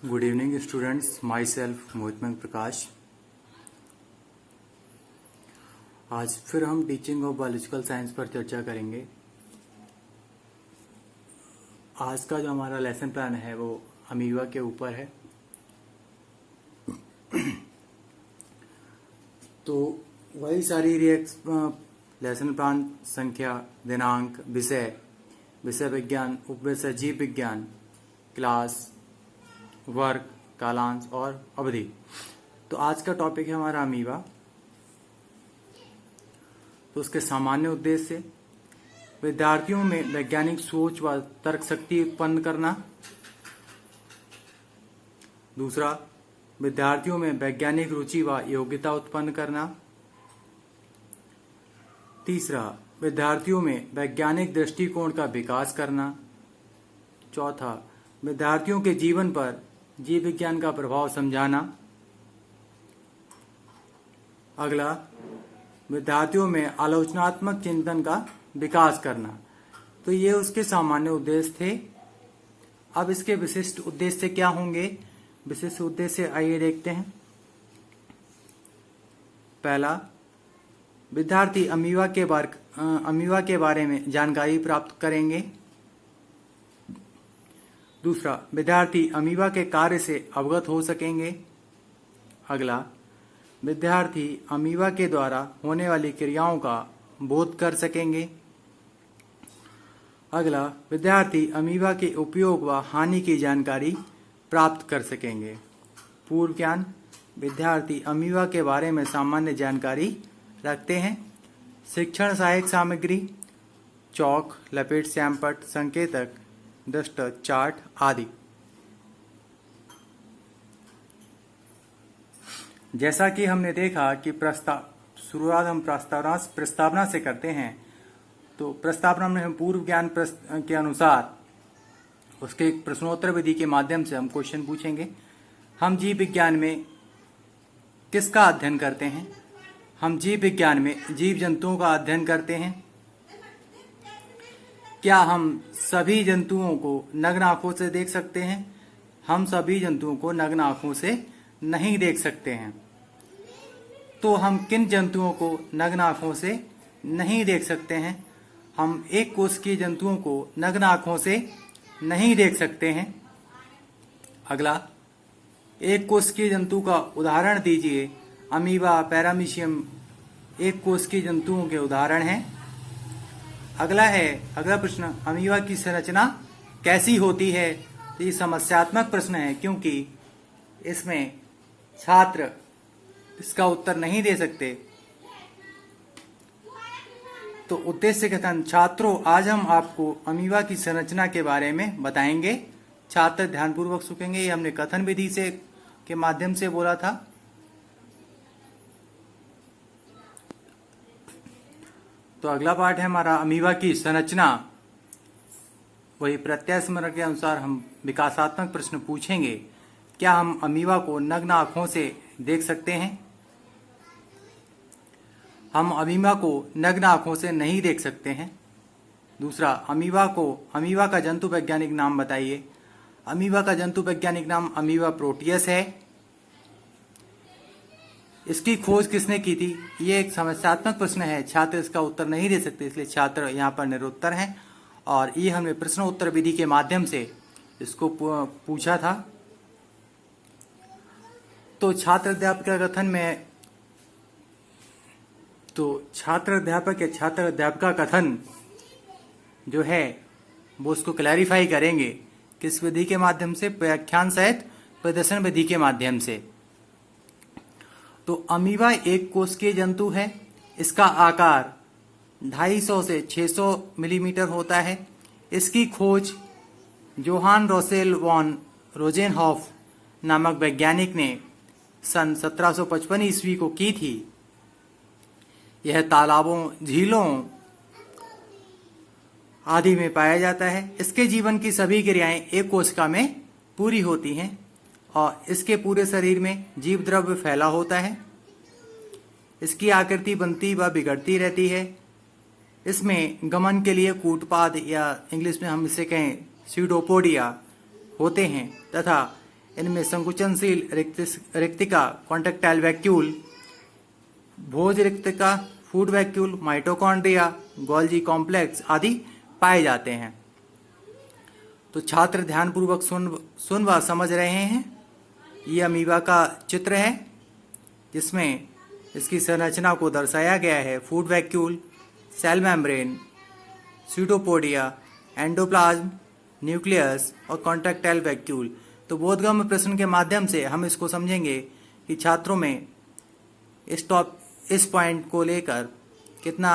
Good evening students, myself Mohit Prakash. आज फिर हम टीचिंग ऑफ बायोलॉजिकल साइंस पर चर्चा करेंगे। आज का जो हमारा लेसन प्लान है वो अमीबा के ऊपर है। तो वही सारी लेसन प्लान संख्या, दिनांक, विषय विज्ञान, उपविषय जीव विज्ञान, क्लास, वर्ग, कालांश और अवधि। तो आज का टॉपिक है हमारा अमीबा। तो उसके सामान्य उद्देश्य, विद्यार्थियों में वैज्ञानिक सोच व तर्क शक्ति उत्पन्न करना। दूसरा, विद्यार्थियों में वैज्ञानिक रुचि व योग्यता उत्पन्न करना। तीसरा, विद्यार्थियों में वैज्ञानिक दृष्टिकोण का विकास करना। चौथा, विद्यार्थियों के जीवन पर जीव विज्ञान का प्रभाव समझाना। अगला, विद्यार्थियों में आलोचनात्मक चिंतन का विकास करना। तो ये उसके सामान्य उद्देश्य थे। अब इसके विशिष्ट उद्देश्य क्या होंगे? विशिष्ट उद्देश्य आइए देखते हैं। पहला, विद्यार्थी अमीबा के बारे में जानकारी प्राप्त करेंगे। दूसरा, विद्यार्थी अमीबा के कार्य से अवगत हो सकेंगे। अगला, विद्यार्थी अमीबा के द्वारा होने वाली क्रियाओं का बोध कर सकेंगे। अगला, विद्यार्थी अमीबा के उपयोग व हानि की जानकारी प्राप्त कर सकेंगे। पूर्व ज्ञान, विद्यार्थी अमीबा के बारे में सामान्य जानकारी रखते हैं। शिक्षण सहायक सामग्री, चौक, लपेट, श्यामपट्ट, संकेतक, डस्टर, चार्ट आदि। जैसा कि हमने देखा कि शुरुआत हम प्रस्तावना से करते हैं। तो प्रस्तावना में हम पूर्व ज्ञान के अनुसार उसके प्रश्नोत्तर विधि के माध्यम से हम क्वेश्चन पूछेंगे। हम जीव विज्ञान में किसका अध्ययन करते हैं? हम जीव विज्ञान में जीव जंतुओं का अध्ययन करते हैं। क्या हम सभी जंतुओं को नग्न आंखों से देख सकते हैं? हम सभी जंतुओं को नग्न आंखों से नहीं देख सकते हैं। तो हम किन जंतुओं को नग्न आंखों से नहीं देख सकते हैं? हम एक कोशिकीय जंतुओं को नग्न आंखों से नहीं देख सकते हैं। अगला, एक कोशिकीय जंतु का उदाहरण दीजिए। अमीबा, पैरामीशियम एक कोशिकीय जंतुओं के उदाहरण हैं। अगला प्रश्न, अमीबा की संरचना कैसी होती है? तो ये समस्यात्मक प्रश्न है, क्योंकि इसमें छात्र इसका उत्तर नहीं दे सकते। तो उद्देश्य कथन, छात्रों आज हम आपको अमीबा की संरचना के बारे में बताएंगे। छात्र ध्यानपूर्वक सुनेंगे। ये हमने कथन विधि से के माध्यम से बोला था। तो अगला पार्ट है हमारा अमीबा की संरचना। वही प्रत्यय स्मरण के अनुसार हम विकासात्मक प्रश्न पूछेंगे। क्या हम अमीबा को नग्न आंखों से देख सकते हैं? हम अमीबा को नग्न आंखों से नहीं देख सकते हैं। दूसरा, अमीबा का जंतु वैज्ञानिक नाम बताइए। अमीबा का जंतु वैज्ञानिक नाम अमीबा प्रोटियस है। इसकी खोज किसने की थी? ये एक समस्यात्मक प्रश्न है, छात्र इसका उत्तर नहीं दे सकते, इसलिए छात्र यहाँ पर निरुत्तर हैं। और ये हमने प्रश्न उत्तर विधि के माध्यम से इसको पूछा था। तो छात्र अध्यापक का कथन में छात्र अध्यापक का कथन जो है वो उसको क्लैरिफाई करेंगे। किस विधि के माध्यम से? व्याख्यान सहित प्रदर्शन विधि के माध्यम से। तो अमीबा एक कोशिकीय जंतु है। इसका आकार 250 से 600 मिलीमीटर होता है। इसकी खोज जोहान रोसेल वॉन रोजेनहॉफ नामक वैज्ञानिक ने सन 1755 ईस्वी को की थी। यह तालाबों, झीलों आदि में पाया जाता है। इसके जीवन की सभी क्रियाएं एक कोशिका में पूरी होती हैं और इसके पूरे शरीर में जीव द्रव्य फैला होता है। इसकी आकृति बनती व बिगड़ती रहती है। इसमें गमन के लिए कूटपाद या इंग्लिश में हम इसे कहें स्यूडोपोडिया होते हैं तथा इनमें संकुचनशील रिक्तिका कॉन्ट्रैक्टाइल वैक्यूल, भोज रिक्तिका food vacuole, mitochondria, Golgi complex आदि पाए जाते हैं। तो छात्र ध्यानपूर्वक सुन व समझ रहे हैं। ये अमीबा का चित्र है जिसमें इसकी संरचना को दर्शाया गया है। Food vacuole, cell membrane, cytopodia, endoplasm, nucleus और कॉन्ट्रैक्टाइल वैक्यूल। तो बोधगम्य प्रश्न के माध्यम से हम इसको समझेंगे कि छात्रों में इस पॉइंट को लेकर कितना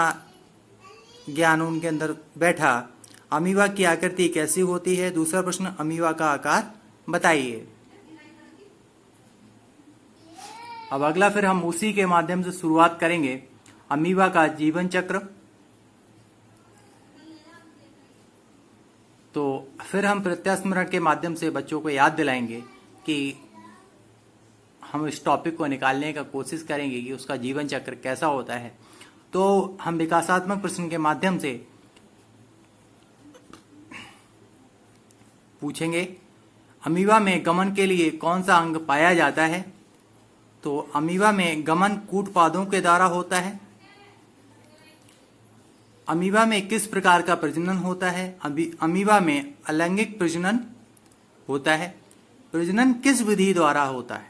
ज्ञान उनके अंदर बैठा। अमीबा की आकृति कैसी होती है? दूसरा प्रश्न, अमीबा का आकार बताइए। अब अगला फिर हम उसी के माध्यम से शुरुआत करेंगे, अमीबा का जीवन चक्र। तो फिर हम प्रत्यास्मरण के माध्यम से बच्चों को याद दिलाएंगे कि हम इस टॉपिक को निकालने का कोशिश करेंगे कि उसका जीवन चक्र कैसा होता है। तो हम विकासात्मक प्रश्न के माध्यम से पूछेंगे, अमीबा में गमन के लिए कौन सा अंग पाया जाता है? तो अमीबा में गमन कूटपादों के द्वारा होता है। अमीबा में किस प्रकार का प्रजनन होता है? अमीबा में अलैंगिक प्रजनन होता है। प्रजनन किस विधि द्वारा होता है?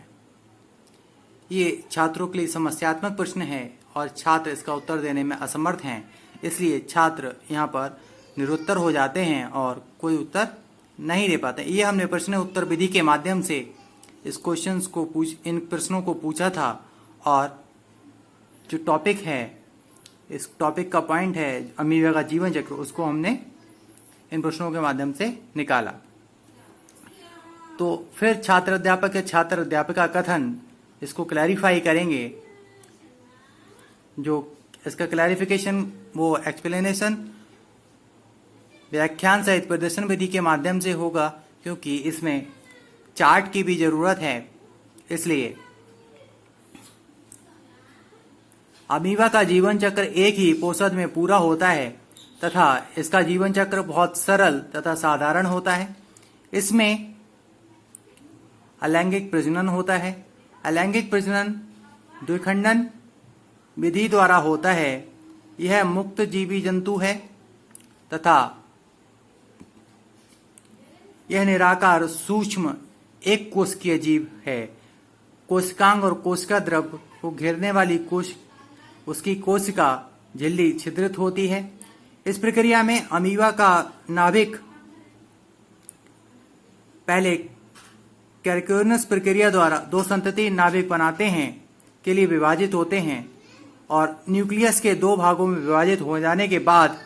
ये छात्रों के लिए समस्यात्मक प्रश्न है और छात्र इसका उत्तर देने में असमर्थ हैं, इसलिए छात्र यहाँ पर निरुत्तर हो जाते हैं और कोई उत्तर नहीं दे पाते। ये हमने प्रश्न उत्तर विधि के माध्यम से इन प्रश्नों को पूछा था और जो टॉपिक है, इस टॉपिक का पॉइंट है अमीबा का जीवन चक्र, उसको हमने इन प्रश्नों के माध्यम से निकाला। तो फिर छात्र अध्यापक या छात्र अध्यापिका कथन, इसको क्लैरिफाई करेंगे। जो इसका क्लैरिफिकेशन वो एक्सप्लेनेशन व्याख्यान सहित प्रदर्शन विधि के माध्यम से होगा, क्योंकि इसमें चार्ट की भी जरूरत है। इसलिए अमीबा का जीवन चक्र एक ही पोषद में पूरा होता है तथा इसका जीवन चक्र बहुत सरल तथा साधारण होता है। इसमें अलैंगिक प्रजनन होता है। अलैंगिक प्रजनन द्विखंडन विधि द्वारा होता है। यह मुक्त जीवी जंतु है तथा यह निराकार सूक्ष्म एक कोशिकीय जीव है। कोशिकांग और कोशिका द्रव को घेरने वाली उसकी कोशिका झिल्ली छिद्रित होती है। इस प्रक्रिया में अमीबा का नाभिक पहले कैरक्योनस प्रक्रिया द्वारा दो संतति नाभिक बनाते हैं के लिए विभाजित होते हैं और न्यूक्लियस के दो भागों में विभाजित हो जाने के बाद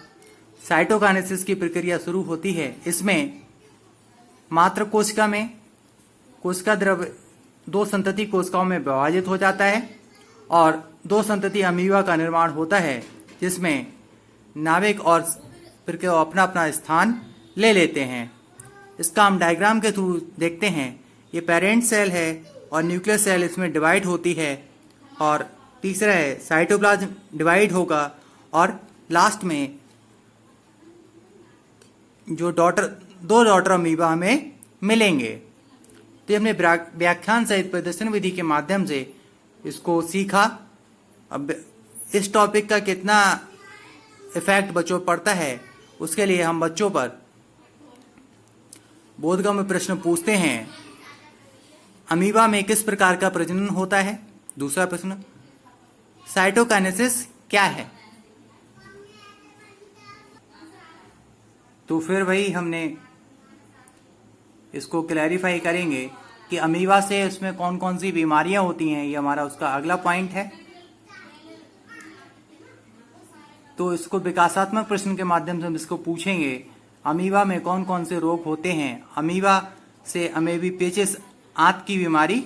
साइटोकाइनेसिस की प्रक्रिया शुरू होती है। इसमें मात्र कोशिका में कोशिका द्रव दो संतति कोशिकाओं में विभाजित हो जाता है और दो संतति अमीबा का निर्माण होता है, जिसमें नाभिक और प्रक्रिया अपना अपना स्थान ले लेते हैं। इसका हम डायग्राम के थ्रू देखते हैं। ये पेरेंट सेल है और न्यूक्लियस सेल इसमें डिवाइड होती है और तीसरा है साइटोप्लाज्म डिवाइड होगा और लास्ट में जो दो डॉटर अमीबा हमें मिलेंगे। तो हमने व्याख्यान सहित प्रदर्शन विधि के माध्यम से इसको सीखा। अब इस टॉपिक का कितना इफेक्ट बच्चों पर पड़ता है, उसके लिए हम बच्चों पर बोधगम्य प्रश्न पूछते हैं। अमीबा में किस प्रकार का प्रजनन होता है? दूसरा प्रश्न, साइटोकाइनेसिस क्या है? तो फिर वही हमने इसको क्लैरिफाई करेंगे कि अमीबा से उसमें कौन कौन सी बीमारियां होती हैं। ये हमारा उसका अगला पॉइंट है। तो इसको विकासात्मक प्रश्न के माध्यम से हम इसको पूछेंगे, अमीबा में कौन कौन से रोग होते हैं। अमीबा से अमेबी पेचिस आंत की बीमारी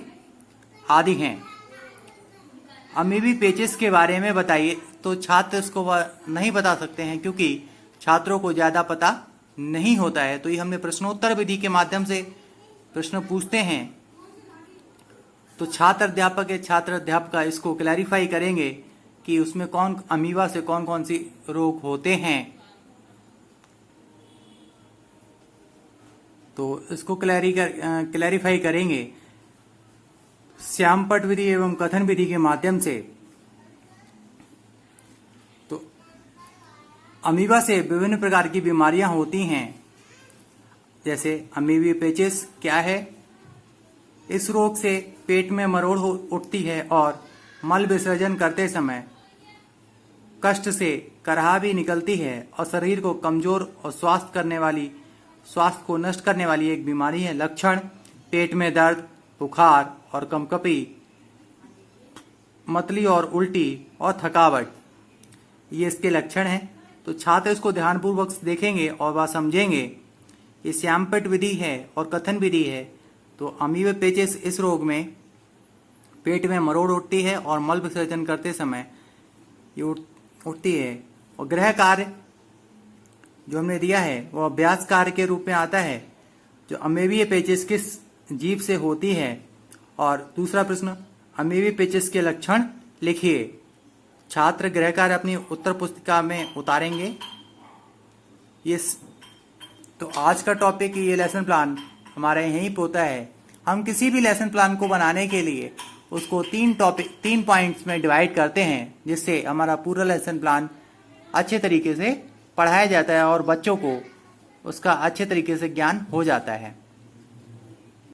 आदि हैं। अमीबी पेचिस के बारे में बताइए। तो छात्र इसको नहीं बता सकते हैं क्योंकि छात्रों को ज्यादा पता नहीं होता है। तो ये हमने प्रश्नोत्तर विधि के माध्यम से प्रश्न पूछते हैं। तो छात्र अध्यापक या छात्र अध्यापिका इसको क्लैरिफाई करेंगे कि उसमें अमीबा से कौन कौन सी रोग होते हैं। तो इसको क्लैरिफाई करेंगे श्यामपट्ट विधि एवं कथन विधि के माध्यम से। तो अमीबा से विभिन्न प्रकार की बीमारियां होती हैं, जैसे अमीबी पेचिस क्या है। इस रोग से पेट में मरोड़ उठती है और मल विसर्जन करते समय कष्ट से करहा भी निकलती है और शरीर को कमजोर और स्वास्थ्य को नष्ट करने वाली एक बीमारी है। लक्षण: पेट में दर्द, बुखार और कंपकपी, मतली और उल्टी और थकावट, ये इसके लक्षण हैं। तो छात्र इसको ध्यानपूर्वक देखेंगे और वह समझेंगे ये श्यामपट्ट विधि है और कथन विधि है। तो अमीबा पेचिस इस रोग में पेट में मरोड़ उठती है और मल विसर्जन करते समय ये उठती है। और गृह कार्य जो हमने दिया है वो अभ्यास कार्य के रूप में आता है। जो अमीबा पेचिस किस जीव से होती है। और दूसरा प्रश्न, अमीबा पेचिस के लक्षण लिखिए। छात्र गृह कार्य अपनी उत्तर पुस्तिका में उतारेंगे। तो आज का टॉपिक, ये लेसन प्लान हमारे यहीं पे होता है। हम किसी भी लेसन प्लान को बनाने के लिए उसको 3 पॉइंट्स में डिवाइड करते हैं, जिससे हमारा पूरा लेसन प्लान अच्छे तरीके से पढ़ाया जाता है और बच्चों को उसका अच्छे तरीके से ज्ञान हो जाता है।